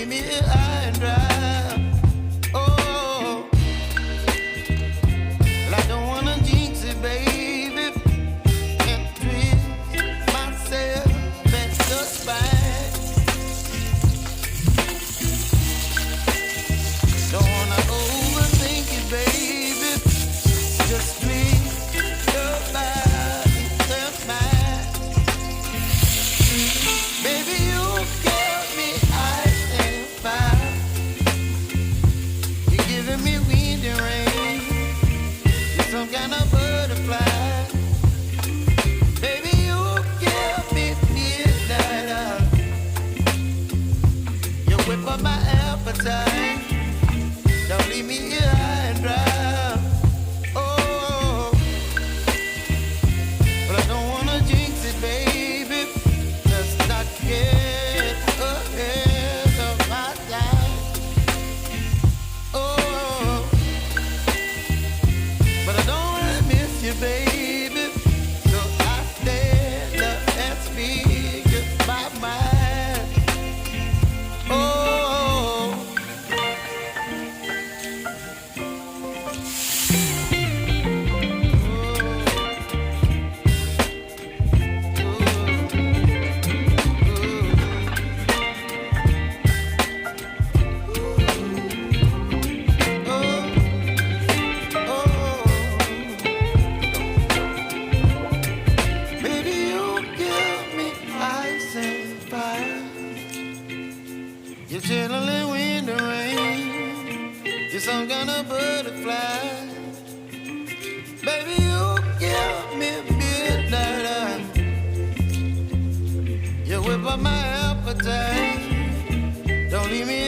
me high and dry. Oh, well, I don't wanna jinx it, baby, and twist myself at the spine. Don't wanna overthink it, baby. Just please your body, your mind. Baby, you give me ice and fire. You're giving me wind and rain. You're some kind of butterfly. Baby, you give me midnight. You whip up my appetite. Don't leave me here high and dry. Oh, but I don't wanna jinx it, baby. Let's not get ahead of my time. Oh, but I don't wanna miss you, baby. So I stand up and speak my mind. Oh. Baby, you give me ice and fire. You're channeling wind and rain. You're some kind of butterfly. Baby, you give me midnight. You whip up my appetite. Don't leave me